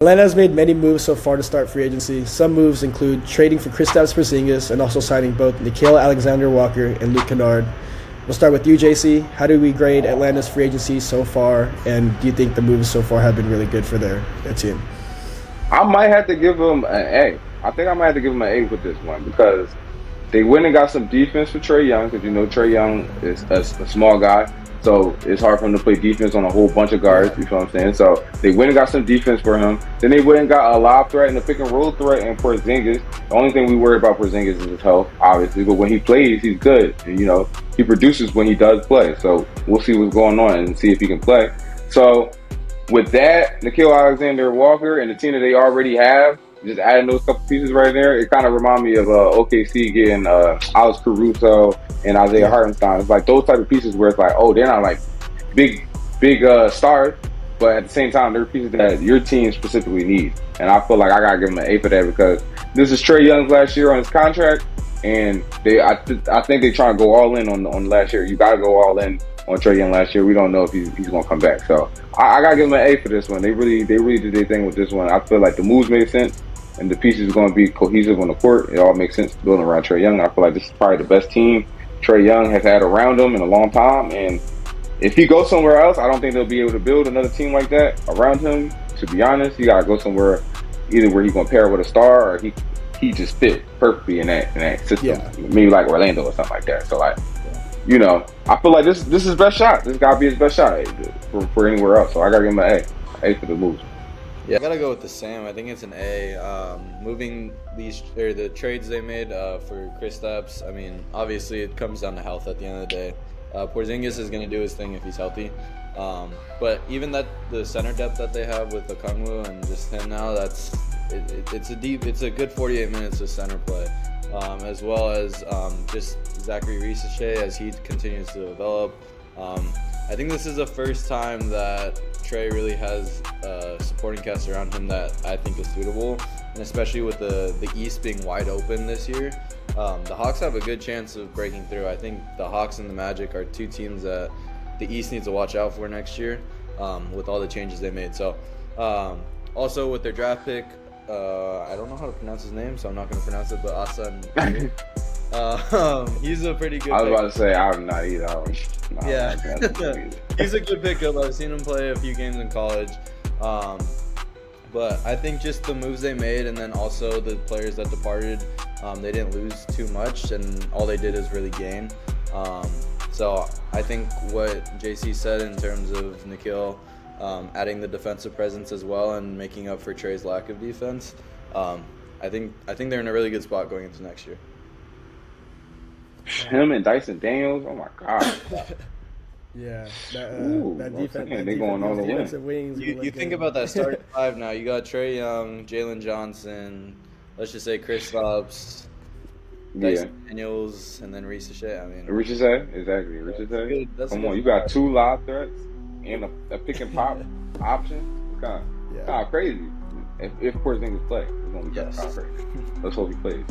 Atlanta has made many moves so far to start free agency. Some moves include trading for Kristaps Porzingis and also signing both Nickeil Alexander-Walker and Luke Kennard. We'll start with you, JC. How do we grade Atlanta's free agency so far, and do you think the moves so far have been really good for their team? I might have to give them an A. I think I might have to give them an A with this one because they went and got some defense for Trae Young because Trae Young is a small guy. So it's hard for him to play defense on a whole bunch of guards, you feel what I'm saying? So they went and got some defense for him. Then they went and got a lob threat and a pick and roll threat and Porzingis. The only thing we worry about Porzingis is his health, obviously. But when he plays, he's good. And, he produces when he does play. So we'll see what's going on and see if he can play. So with that, Nickeil Alexander-Walker and the team that they already have, just adding those couple pieces right there, it kind of reminds me of OKC getting Alex Caruso and Isaiah Hartenstein. It's like those type of pieces where it's like, oh, they're not like big stars, but at the same time, they're pieces that your team specifically needs. And I feel like I gotta give them an A for that because this is Trae Young's last year on his contract, and I think they're trying to go all in on last year. You gotta go all in on Trae Young last year. We don't know if he's gonna come back. So I gotta give them an A for this one. They really did their thing with this one. I feel like the moves made sense. And the pieces are going to be cohesive on the court. It all makes sense building around Trae Young. I feel like this is probably the best team Trae Young has had around him in a long time. And if he goes somewhere else, I don't think they'll be able to build another team like that around him. To be honest, you got to go somewhere either where he's going to pair with a star or he just fit perfectly in that system. Yeah. Maybe like Orlando or something like that. So I feel like this is his best shot. This got to be his best shot for anywhere else. So I got to give him an A for the moves. Yeah, I gotta go with the same. I think it's an A. Moving the trades they made for Kristaps. I mean, obviously it comes down to health at the end of the day. Porzingis is gonna do his thing if he's healthy. But even the center depth that they have with Okongwu and just him now, it's a good 48 minutes of center play, as well as just Zachary Risache as he continues to develop. I think this is the first time that Trae really has a supporting cast around him that I think is suitable, and especially with the East being wide open this year, the Hawks have a good chance of breaking through. I think the Hawks and the Magic are two teams that the East needs to watch out for next year with all the changes they made. So also with their draft pick, I don't know how to pronounce his name, so I'm not going to pronounce it, but Asan. He's a pretty good I was pick. about to say, I'm not either. He's a good pickup. I've seen him play a few games in college. But I think just the moves they made and then also the players that departed, they didn't lose too much, and all they did is really gain. So I think what JC said in terms of Nickeil adding the defensive presence as well and making up for Trae's lack of defense, I think they're in a really good spot going into next year. Him and Dyson Daniels, oh my god. Yeah, that defense. They going all the way. Wings. You think about that starting five now. You got Trae Young, Jalen Johnson, let's just say Kristaps, Dyson Daniels, and then Risache. I mean, Risache, exactly. Risache. Come on, you got two lob threats and a pick and pop option. It's kind of crazy. If Porzingis plays, it's gonna be kind of crazy. Let's hope he plays.